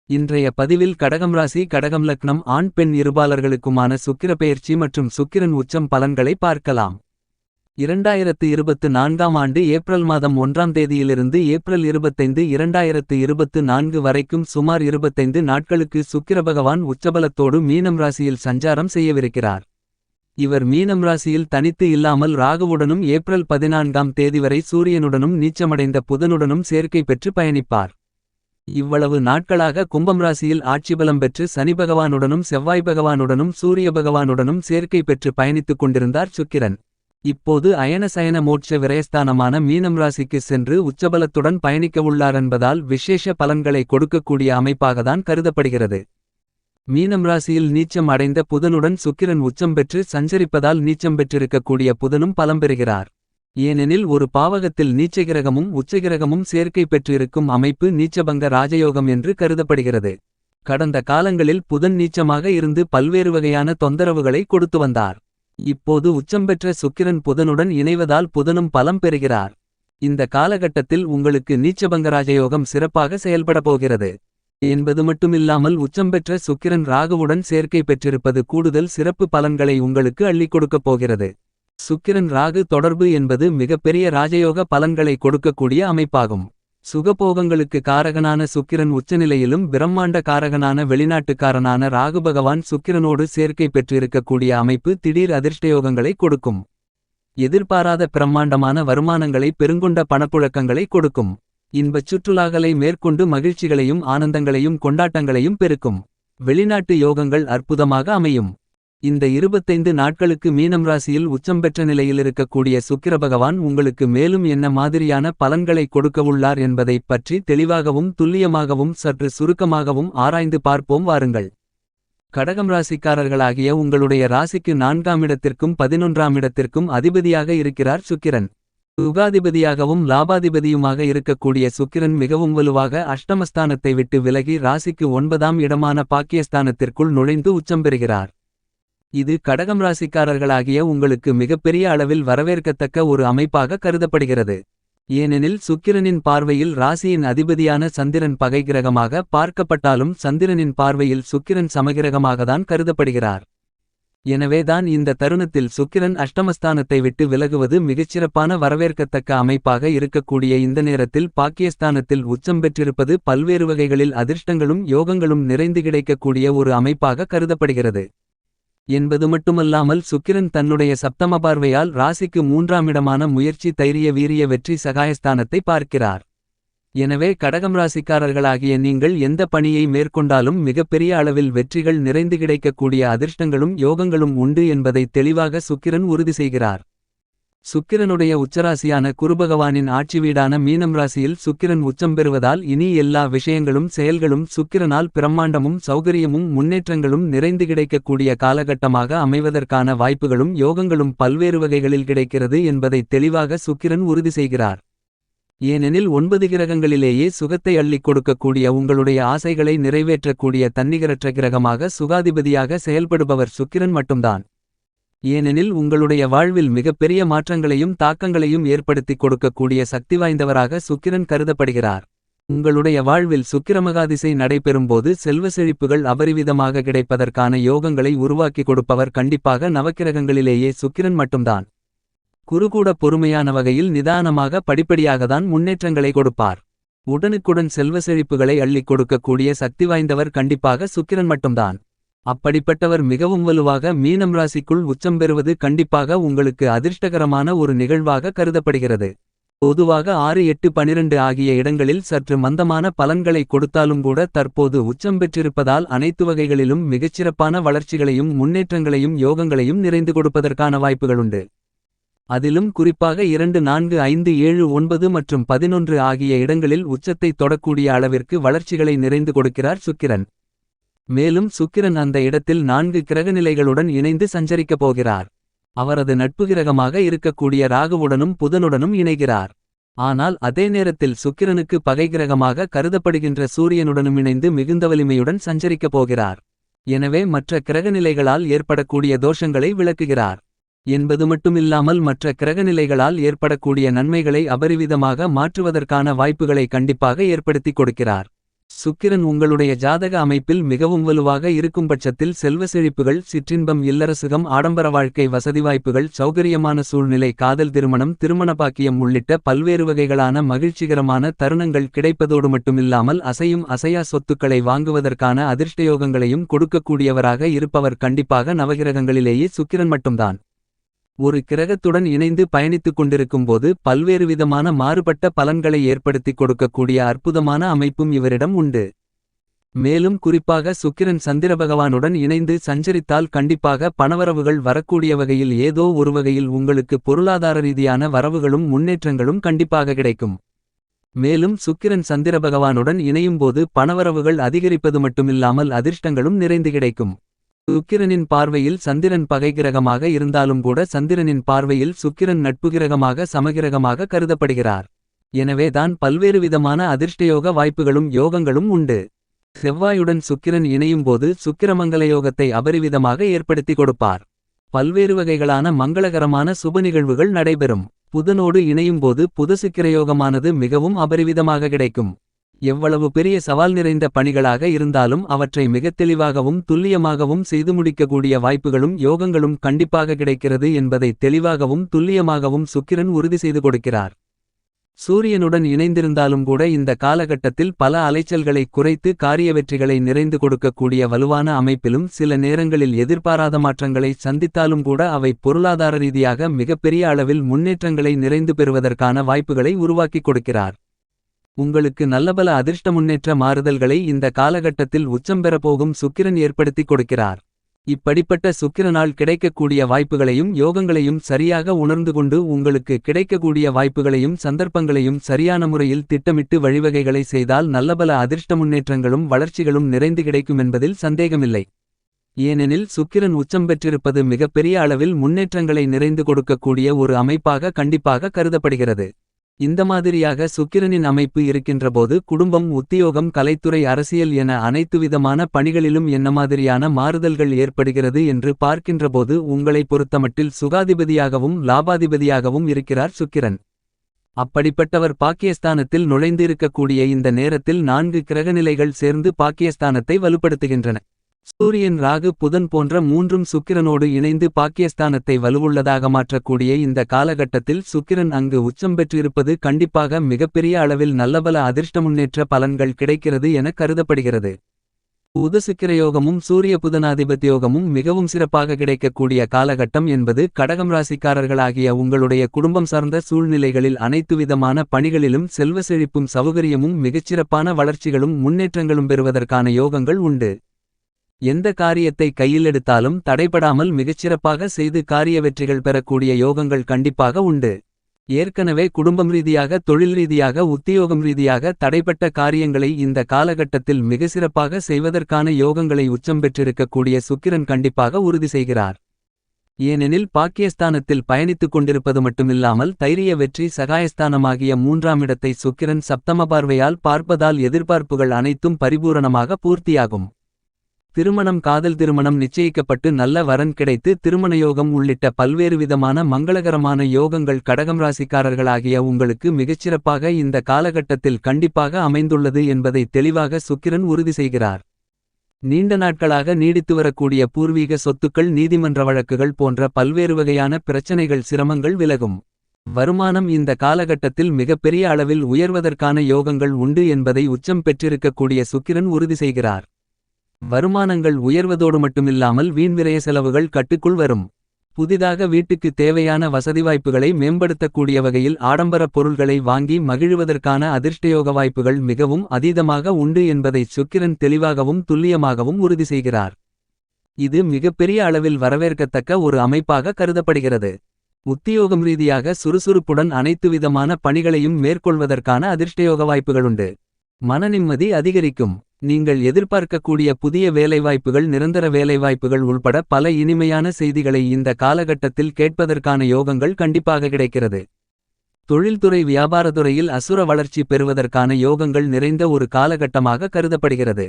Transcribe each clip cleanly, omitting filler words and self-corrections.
இன்றைய பதிவில் கடகம் ராசி கடகம் லக்னம் ஆண் பெண் இருபாலர்களுக்குமான சுக்கிர பெயர்ச்சி மற்றும் சுக்கிரன் உச்சம் பலன்களை பார்க்கலாம். 2024ஆம் ஆண்டு ஏப்ரல் மாதம் 1ஆம் தேதியிலிருந்து ஏப்ரல் 25, 2024 வரைக்கும் சுமார் 25 நாட்களுக்கு சுக்கிர பகவான் உச்சபலத்தோடு மீனம் ராசியில் சஞ்சாரம் செய்யவிருக்கிறார். இவர் மீனம் ராசியில் தனித்து இல்லாமல் ராகுவுடனும் ஏப்ரல் 14ஆம் தேதி வரை சூரியனுடனும் நீச்சமடைந்த புதனுடனும் சேர்க்கை பெற்று பயணிப்பார். இவ்வளவு நாட்களாக கும்பம் ராசியில் ஆட்சிபலம் பெற்று சனி பகவானுடனும் செவ்வாய் பகவானுடனும் சூரிய பகவானுடனும் சேர்க்கை பெற்று பயணித்துக் கொண்டிருந்தார் சுக்கிரன். இப்போது அயன சயன மோட்ச விரயஸ்தானமான மீனம் ராசிக்கு சென்று உச்சபலத்துடன் பயணிக்கவுள்ளார் என்பதால் விசேஷ பலன்களை கொடுக்கக்கூடிய அமைப்பாகத்தான் கருதப்படுகிறது. மீனம் ராசியில் நீச்சம் அடைந்த புதனுடன் சுக்கிரன் உச்சம் பெற்று சஞ்சரிப்பதால் நீச்சம் பெற்றிருக்கக்கூடிய புதனும் பலம் பெறுகிறார். ஏனெனில் ஒரு பாவகத்தில் நீச்சகிரகமும் உச்சகிரகமும் சேர்க்கை பெற்றிருக்கும் அமைப்பு நீச்சபங்க ராஜயோகம் என்று கருதப்படுகிறது. கடந்த காலங்களில் புதன் நீச்சமாக இருந்து பல்வேறு வகையான தொந்தரவுகளை கொடுத்து வந்தார். இப்போது உச்சம் பெற்ற சுக்கிரன் புதனுடன் இணைவதால் புதனும் பலம் பெறுகிறார். இந்த காலகட்டத்தில் உங்களுக்கு நீச்சபங்க ராஜயோகம் சிறப்பாக செயல்பட போகிறது என்பது மட்டுமில்லாமல் உச்சம் பெற்ற சுக்கிரன் ராகுவுடன் சேர்க்கை பெற்றிருப்பது கூடுதல் சிறப்பு பலன்களை உங்களுக்கு அள்ளிக் கொடுக்கப் போகிறது. சுக்கிரன் ராகு தொடர்பு என்பது மிகப்பெரிய ராஜயோக பலன்களை கொடுக்கக்கூடிய அமைப்பாகும். சுகபோகங்களுக்கு காரகனான சுக்கிரன் உச்சநிலையிலும் பிரம்மாண்ட காரகனான வெளிநாட்டுக்காரனான ராகு பகவான் சுக்கிரனோடு சேர்க்கை பெற்றிருக்கக்கூடிய அமைப்பு திடீர் அதிர்ஷ்டயோகங்களை கொடுக்கும். எதிர்பாராத பிரம்மாண்டமான வருமானங்களை பெருங்கொண்ட பணப்புழக்கங்களை கொடுக்கும். இன்பச் சுற்றுலாக்களை மேற்கொண்டு மகிழ்ச்சிகளையும் ஆனந்தங்களையும் கொண்டாட்டங்களையும் பெருக்கும். வெளிநாட்டு யோகங்கள் அற்புதமாக அமையும். இந்த 25 நாட்களுக்கு மீனம் ராசியில் உச்சம் பெற்ற நிலையில் இருக்கக்கூடிய சுக்கிர பகவான் உங்களுக்கு மேலும் என்ன மாதிரியான பலன்களை கொடுக்கவுள்ளார் என்பதைப் பற்றி தெளிவாகவும் துல்லியமாகவும் சற்று சுருக்கமாகவும் ஆராய்ந்து பார்ப்போம் வாருங்கள். கடகம் ராசிக்காரர்களாகிய உங்களுடைய ராசிக்கு 4ஆம் இடத்திற்கும் 11ஆம் இடத்திற்கும் அதிபதியாக இருக்கிறார் சுக்கிரன். சுகாதிபதியாகவும் லாபாதிபதியுமாக இருக்கக்கூடிய சுக்கிரன் மிகவும் வலுவாக அஷ்டமஸ்தானத்தை விட்டு விலகி ராசிக்கு 9ஆம் இடமான பாக்கியஸ்தானத்திற்குள் நுழைந்து உச்சம் பெறுகிறார். இது கடகம் ராசிக்காரர்களாகிய உங்களுக்கு மிகப்பெரிய அளவில் வரவேற்கத்தக்க ஒரு அமைப்பாக கருதப்படுகிறது. ஏனெனில் சுக்கிரனின் பார்வையில் ராசியின் அதிபதியான சந்திரன் பகை கிரகமாக பார்க்கப்பட்டாலும் சந்திரனின் பார்வையில் சுக்கிரன் சமகிரகமாகத்தான் கருதப்படுகிறார். எனவேதான் இந்த தருணத்தில் சுக்கிரன் அஷ்டமஸ்தானத்தை விட்டு விலகுவது மிகச்சிறப்பான வரவேற்கத்தக்க அமைப்பாக இருக்கக்கூடிய இந்த நேரத்தில் பாக்கியஸ்தானத்தில் உச்சம் பெற்றிருப்பது பல்வேறு வகைகளில் அதிர்ஷ்டங்களும் யோகங்களும் நிறைந்து கிடைக்கக்கூடிய ஒரு அமைப்பாக கருதப்படுகிறது என்பது மட்டுமல்லாமல் சுக்கிரன் தன்னுடைய சப்தம பார்வையால் ராசிக்கு 3ஆம் இடமான முயற்சி தைரிய வீரிய வெற்றி சகாயஸ்தானத்தை பார்க்கிறார். எனவே கடகம் ராசிக்காரர்களாகிய நீங்கள் எந்த பணியை மேற்கொண்டாலும் மிகப்பெரிய அளவில் வெற்றிகள் நிறைந்து கிடைக்கக்கூடிய அதிர்ஷ்டங்களும் யோகங்களும் உண்டு என்பதை தெளிவாக சுக்கிரன் உறுதி செய்கிறார். சுக்கிரனுடைய உச்சராசியான குருபகவானின் ஆட்சி வீடான மீனம் ராசியில் சுக்கிரன் உச்சம் பெறுவதால் இனி எல்லா விஷயங்களும் செயல்களும் சுக்கிரனால் பிரம்மாண்டமும் சௌகரியமும் முன்னேற்றங்களும் நிறைந்து கிடைக்கக்கூடிய காலகட்டமாக அமைவதற்கான வாய்ப்புகளும் யோகங்களும் பல்வேறு வகைகளில் கிடைக்கிறது என்பதை தெளிவாக சுக்கிரன் உறுதி செய்கிறார். ஏனெனில் 9 கிரகங்களிலேயே சுகத்தை அள்ளிக் கொடுக்கக்கூடிய உங்களுடைய ஆசைகளை நிறைவேற்றக்கூடிய தன்னிகரற்ற கிரகமாக சுகாதிபதியாக செயல்படுபவர் சுக்கிரன் மட்டும்தான். ஏனெனில் உங்களுடைய வாழ்வில் மிகப்பெரிய மாற்றங்களையும் தாக்கங்களையும் ஏற்படுத்திக் கொடுக்கக்கூடிய சக்தி வாய்ந்தவராக சுக்கிரன் கருதப்படுகிறார். உங்களுடைய வாழ்வில் சுக்கிரமகாதிசை நடைபெறும்போது செல்வ செழிப்புகள் அபரிவிதமாக கிடைப்பதற்கான யோகங்களை உருவாக்கி கொடுப்பவர் கண்டிப்பாக நவக்கிரகங்களிலேயே சுக்கிரன் மட்டும்தான். குருகூட பொறுமையான வகையில் நிதானமாக படிப்படியாகத்தான் முன்னேற்றங்களை கொடுப்பார். உடனுக்குடன் செல்வ செழிப்புகளை அள்ளிக் கொடுக்கக்கூடிய சக்தி வாய்ந்தவர் கண்டிப்பாக சுக்கிரன் மட்டும்தான். அப்படிப்பட்டவர் மிகவும் வலுவாக மீனம் ராசிக்குள் உச்சம் பெறுவது கண்டிப்பாக உங்களுக்கு அதிர்ஷ்டகரமான ஒரு நிகழ்வாக கருதப்படுகிறது. பொதுவாக 6, 8, 12 ஆகிய இடங்களில் சற்று மந்தமான பலன்களை கொடுத்தாலும் கூட தற்போது உச்சம் பெற்றிருப்பதால் அனைத்து வகைகளிலும் மிகச்சிறப்பான வளர்ச்சிகளையும் முன்னேற்றங்களையும் யோகங்களையும் நிறைந்து கொடுப்பதற்கான வாய்ப்புகளுண்டு. அதிலும் குறிப்பாக 2, 4, 5, 7, 9 மற்றும் 11 ஆகிய இடங்களில் உச்சத்தை தொடக்கூடிய அளவிற்கு வளர்ச்சிகளை நிறைந்து கொடுக்கிறார் சுக்கிரன். மேலும் சுக்கிரன் அந்த இடத்தில் 4 கிரகநிலைகளுடன் இணைந்து சஞ்சரிக்கப் போகிறார். அவரது நட்பு கிரகமாக இருக்கக்கூடிய ராகுவுடனும் புதனுடனும் இணைகிறார். ஆனால் அதே நேரத்தில் சுக்கிரனுக்கு பகை கிரகமாக கருதப்படுகின்ற சூரியனுடனும் இணைந்து மிகுந்த வலிமையுடன் சஞ்சரிக்கப் போகிறார். எனவே மற்ற கிரகநிலைகளால் ஏற்படக்கூடிய தோஷங்களை விளக்குகிறார் என்பது மட்டுமில்லாமல் மற்ற கிரகநிலைகளால் ஏற்படக்கூடிய நன்மைகளை அபரிவிதமாக மாற்றுவதற்கான வாய்ப்புகளை கண்டிப்பாக ஏற்படுத்திக் கொடுக்கிறார். சுக்கிரன் உங்களுடைய ஜாதக அமைப்பில் மிகவும் வலுவாக இருக்கும்பட்சத்தில் செல்வ செழிப்புகள், சிற்றின்பம், இல்லரசுகம், ஆடம்பர வாழ்க்கை, வசதி வாய்ப்புகள், சௌகரியமான சூழ்நிலை, காதல், திருமணம், திருமண பாக்கியம் உள்ளிட்ட பல்வேறு வகைகளான மகிழ்ச்சிகரமான தருணங்கள் கிடைப்பதோடு மட்டுமில்லாமல் அசையும் அசையா சொத்துக்களை வாங்குவதற்கான அதிர்ஷ்டயோகங்களையும் கொடுக்கக்கூடியவராக இருப்பவர் கண்டிப்பாக நவகிரகங்களிலேயே சுக்கிரன் மட்டும்தான். ஒரு கிரகத்துடன் இணைந்து பயணித்துக் கொண்டிருக்கும்போது பல்வேறு விதமான மாறுபட்ட பலன்களை ஏற்படுத்திக் கொடுக்கக்கூடிய அற்புதமான அமைப்பும் இவரிடம் உண்டு. மேலும் குறிப்பாக சுக்கிரன் சந்திரபகவானுடன் இணைந்து சஞ்சரித்தால் கண்டிப்பாக பணவரவுகள் வரக்கூடிய வகையில் ஏதோ ஒரு வகையில் உங்களுக்கு பொருளாதார ரீதியான வரவுகளும் முன்னேற்றங்களும் கண்டிப்பாக கிடைக்கும். மேலும் சுக்கிரன் சந்திரபகவானுடன் இணையும்போது பணவரவுகள் அதிகரிப்பது மட்டுமில்லாமல் அதிர்ஷ்டங்களும் நிறைந்து கிடைக்கும். சுக்கிரனின் பார்வையில் சந்திரன் பகை கிரகமாக இருந்தாலும் கூட சந்திரனின் பார்வையில் சுக்கிரன் நட்பு கிரகமாக சமகிரகமாக கருதப்படுகிறார். எனவே தான் பல்வேறு விதமான அதிர்ஷ்டயோக வாய்ப்புகளும் யோகங்களும் உண்டு. செவ்வாயுடன் சுக்கிரன் இணையும்போது சுக்கிரமங்கல யோகத்தை அபரிவிதமாக ஏற்படுத்தி கொடுப்பார். பல்வேறு வகைகளான மங்களகரமான சுப நிகழ்வுகள் நடைபெறும். புதனோடு இணையும்போது புத சுக்கிரயோகமானது மிகவும் அபரிவிதமாக கிடைக்கும். எவ்வளவு பெரிய சவால் நிறைந்த பணிகளாக இருந்தாலும் அவற்றை மிகத் தெளிவாகவும் துல்லியமாகவும் செய்து முடிக்கக்கூடிய வாய்ப்புகளும் யோகங்களும் கண்டிப்பாக கிடைக்கிறது என்பதை தெளிவாகவும் துல்லியமாகவும் சுக்கிரன் உறுதி செய்து கொடுக்கிறார். சூரியனுடன் இணைந்திருந்தாலும் கூட இந்த காலகட்டத்தில் பல அலைச்சல்களை குறைத்து காரிய வெற்றிகளை நிறைந்து கொடுக்கக்கூடிய வலுவான அமைப்பிலும் சில நேரங்களில் எதிர்பாராத மாற்றங்களை சந்தித்தாலும் கூட அவை பொருளாதார ரீதியாக மிகப்பெரிய அளவில் முன்னேற்றங்களை நிறைந்து பெறுவதற்கான வாய்ப்புகளை உருவாக்கிக் கொடுக்கிறார். உங்களுக்கு நல்லபல அதிர்ஷ்ட முன்னேற்ற மாறுதல்களை இந்த காலகட்டத்தில் உச்சம் பெறப்போகும் சுக்கிரன் ஏற்படுத்திக் கொடுக்கிறார். இப்படிப்பட்ட சுக்கிரனால் கிடைக்கக்கூடிய வாய்ப்புகளையும் யோகங்களையும் சரியாக உணர்ந்து கொண்டு உங்களுக்கு கிடைக்கக்கூடிய வாய்ப்புகளையும் சந்தர்ப்பங்களையும் சரியான முறையில் திட்டமிட்டு வழிவகைகளை செய்தால் நல்லபல அதிர்ஷ்ட முன்னேற்றங்களும் வளர்ச்சிகளும் நிறைந்து கிடைக்கும் என்பதில் சந்தேகமில்லை. ஏனெனில் சுக்கிரன் உச்சம் பெற்றிருப்பது மிகப்பெரிய அளவில் முன்னேற்றங்களை நிறைந்து கொடுக்கக்கூடிய ஒரு அமைப்பாக கண்டிப்பாக கருதப்படுகிறது. இந்த மாதிரியாக சுக்கிரனின் அமைப்பு இருக்கின்றபோது குடும்பம், உத்தியோகம், கலைத்துறை, அரசியல் என அனைத்துவிதமான பணிகளிலும் என்ன மாதிரியான மாறுதல்கள் ஏற்படுகிறது என்று பார்க்கின்றபோது உங்களை பொறுத்தமட்டில் சுகாதிபதியாகவும் லாபாதிபதியாகவும் இருக்கிறார் சுக்கிரன். அப்படிப்பட்டவர் பாக்கியஸ்தானத்தில் நுழைந்து இருக்கக்கூடிய இந்த நேரத்தில் 4 கிரகநிலைகள் சேர்ந்து பாக்கியஸ்தானத்தை வலுப்படுத்துகின்றன. சூரியன், ராகு, புதன் போன்ற 3ம் சுக்கிரனோடு இணைந்து பாக்கியஸ்தானத்தை வலுவுள்ளதாக மாற்றக்கூடிய இந்த காலகட்டத்தில் சுக்கிரன் அங்கு உச்சம் பெற்றிருப்பது கண்டிப்பாக மிகப்பெரிய அளவில் நல்லபல அதிர்ஷ்ட முன்னேற்ற பலன்கள் கிடைக்கிறது என கருதப்படுகிறது. புத சுக்கிரயோகமும் சூரிய புதனாதிபத்தியோகமும் மிகவும் சிறப்பாக கிடைக்கக்கூடிய காலகட்டம் என்பது கடகம் ராசிக்காரர்களாகிய உங்களுடைய குடும்பம் சார்ந்த சூழ்நிலைகளில் அனைத்துவிதமான பணிகளிலும் செல்வ செழிப்பும் சௌகரியமும் மிகச்சிறப்பான வளர்ச்சிகளும் முன்னேற்றங்களும் பெறுவதற்கான யோகங்கள் உண்டு. எந்த காரியத்தை கையில் எடுத்தாலும் தடைபடாமல் மிகச்சிறப்பாக செய்து காரிய வெற்றிகள் பெறக்கூடிய யோகங்கள் கண்டிப்பாக உண்டு. ஏற்கனவே குடும்பம் ரீதியாக, தொழில் ரீதியாக, உத்தியோகம் ரீதியாக தடைப்பட்ட காரியங்களை இந்த காலகட்டத்தில் மிக சிறப்பாக செய்வதற்கான யோகங்களை உச்சம் பெற்றிருக்கக்கூடிய சுக்கிரன் கண்டிப்பாக உறுதி செய்கிறார். ஏனெனில் பாக்கியஸ்தானத்தில் பயணித்துக் கொண்டிருப்பது மட்டுமில்லாமல் தைரிய வெற்றி சகாயஸ்தானமாகிய 3ஆம் இடத்தை சுக்கிரன் சப்தம பார்வையால் பார்ப்பதால் எதிர்பார்ப்புகள் அனைத்தும் பரிபூரணமாக பூர்த்தியாகும். திருமணம், காதல் திருமணம் நிச்சயிக்கப்பட்டு நல்ல வரன் கிடைத்து திருமணயோகம் உள்ளிட்ட பல்வேறு விதமான மங்களகரமான யோகங்கள் கடகம் ராசிக்காரர்களாகிய உங்களுக்கு மிகச்சிறப்பாக இந்த காலகட்டத்தில் கண்டிப்பாக அமைந்துள்ளது என்பதை தெளிவாக சுக்கிரன் உறுதி செய்கிறார். நீண்ட நாட்களாக நீடித்து வரக்கூடிய பூர்வீக சொத்துக்கள், நீதிமன்ற வழக்குகள் போன்ற பல்வேறு வகையான பிரச்சனைகள், சிரமங்கள் விலகும். வருமானம் இந்த காலகட்டத்தில் மிகப்பெரிய அளவில் உயர்வதற்கான யோகங்கள் உண்டு என்பதை உச்சம் பெற்றிருக்கக்கூடிய சுக்கிரன் உறுதி செய்கிறார். வருமானங்கள் உயர்வதோடு மட்டுமில்லாமல் வீண்விரய செலவுகள் கட்டுக்குள் வரும். புதிதாக வீட்டுக்கு தேவையான வசதி வாய்ப்புகளை மேம்படுத்தக்கூடிய வகையில் ஆடம்பர பொருள்களை வாங்கி மகிழுவதற்கான அதிர்ஷ்டயோக வாய்ப்புகள் மிகவும் அதீதமாக உண்டு என்பதை சுக்கிரன் தெளிவாகவும் துல்லியமாகவும் உறுதி செய்கிறார். இது மிகப்பெரிய அளவில் வரவேற்கத்தக்க ஒரு அமைப்பாக கருதப்படுகிறது. உத்தியோகம் ரீதியாக சுறுசுறுப்புடன் அனைத்துவிதமான பணிகளையும் மேற்கொள்வதற்கான அதிர்ஷ்டயோக வாய்ப்புகளுண்டு. மனநிம்மதி அதிகரிக்கும். நீங்கள் எதிர்பார்க்கக்கூடிய புதிய வேலைவாய்ப்புகள், நிரந்தர வேலைவாய்ப்புகள் உள்பட பல இனிமையான செய்திகளை இந்த காலகட்டத்தில் கேட்பதற்கான யோகங்கள் கண்டிப்பாக கிடைக்கிறது. தொழில்துறை, வியாபாரத்துறையில் அசுர வளர்ச்சி பெறுவதற்கான யோகங்கள் நிறைந்த ஒரு காலகட்டமாக கருதப்படுகிறது.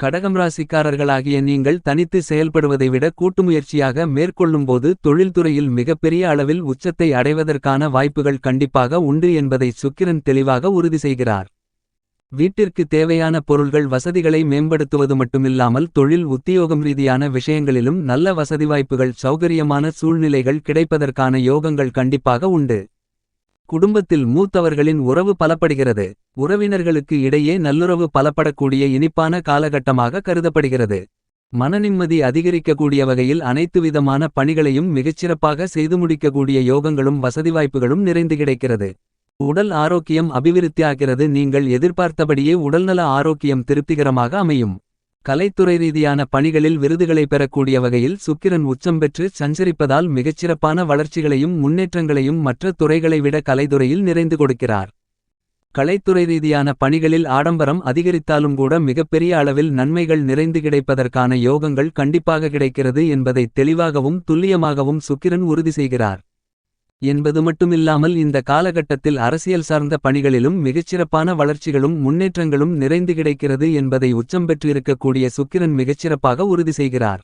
கடகம் ராசிக்காரர்களாகிய நீங்கள் தனித்து செயல்படுவதை விட கூட்டுமுயற்சியாக மேற்கொள்ளும்போது தொழில்துறையில் மிகப்பெரிய அளவில் உச்சத்தை அடைவதற்கான வாய்ப்புகள் கண்டிப்பாக உண்டு என்பதை சுக்கிரன் தெளிவாக உறுதி செய்கிறார். வீட்டிற்கு தேவையான பொருள்கள் வசதிகளை மேம்படுத்துவது மட்டுமில்லாமல் தொழில் உத்தியோகம் ரீதியான விஷயங்களிலும் நல்ல வசதிவாய்ப்புகள் சௌகரியமான சூழ்நிலைகள் கிடைப்பதற்கான யோகங்கள் கண்டிப்பாக உண்டு. குடும்பத்தில் மூத்தவர்களின் உறவு பலப்படுகிறது. உறவினர்களுக்கு இடையே நல்லுறவு பலப்படக்கூடிய இனிப்பான காலகட்டமாக கருதப்படுகிறது. மனநிம்மதி அதிகரிக்கக்கூடிய வகையில் அனைத்து விதமான பணிகளையும் மிகச்சிறப்பாக செய்து முடிக்கக்கூடிய யோகங்களும் வசதிவாய்ப்புகளும் நிறைந்து கிடைக்கிறது. உடல் ஆரோக்கியம் அபிவிருத்தியாகிறது. நீங்கள் எதிர்பார்த்தபடியே உடல்நல ஆரோக்கியம் திருப்திகரமாக அமையும். கலைத்துறை ரீதியான பணிகளில் விருதுகளை பெறக்கூடிய வகையில் சுக்கிரன் உச்சம் பெற்று சஞ்சரிப்பதால் மிகச்சிறப்பான வளர்ச்சிகளையும் முன்னேற்றங்களையும் மற்ற துறைகளை விட கலைத்துறையில் நிறைந்து கொடுக்கிறார். கலைத்துறை ரீதியான பணிகளில் ஆடம்பரம் அதிகரித்தாலும் கூட மிகப்பெரிய அளவில் நன்மைகள் நிறைந்து கிடைப்பதற்கான யோகங்கள் கண்டிப்பாக கிடைக்கிறது என்பதை தெளிவாகவும் துல்லியமாகவும் சுக்கிரன் உறுதி செய்கிறார். என்பது மட்டுமில்லாமல் இந்த காலகட்டத்தில் அரசியல் சார்ந்த பணிகளிலும் மிகச்சிறப்பான வளர்ச்சிகளும் முன்னேற்றங்களும் நிறைந்து கிடைக்கிறது என்பதை உச்சம் பெற்றிருக்கக்கூடிய சுக்கிரன் மிகச்சிறப்பாக உறுதி செய்கிறார்.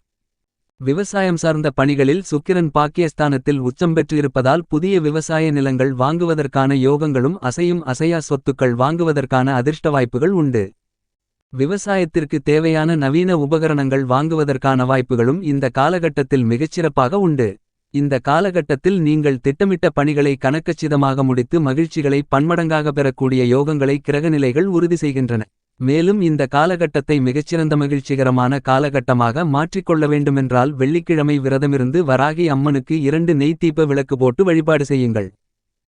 விவசாயம் சார்ந்த பணிகளில் சுக்கிரன் பாக்கியஸ்தானத்தில் உச்சம் பெற்றிருப்பதால் புதிய விவசாய நிலங்கள் வாங்குவதற்கான யோகங்களும் அசையும் அசையா சொத்துக்கள் வாங்குவதற்கான அதிர்ஷ்ட வாய்ப்புகள் உண்டு. விவசாயத்திற்கு தேவையான நவீன உபகரணங்கள் வாங்குவதற்கான வாய்ப்புகளும் இந்த காலகட்டத்தில் மிகச்சிறப்பாக உண்டு. இந்த காலகட்டத்தில் நீங்கள் திட்டமிட்ட பணிகளை கணக்கச்சிதமாக முடித்து மகிழ்ச்சிகளை பன்மடங்காக பெறக்கூடிய யோகங்களை கிரகநிலைகள் உறுதி செய்கின்றன. மேலும் இந்த காலகட்டத்தை மிகச்சிறந்த மகிழ்ச்சிகரமான காலகட்டமாக மாற்றிக்கொள்ள வேண்டுமென்றால் வெள்ளிக்கிழமை விரதமிருந்து வராகி அம்மனுக்கு 2 நெய் தீப விளக்கு போட்டு வழிபாடு செய்யுங்கள்.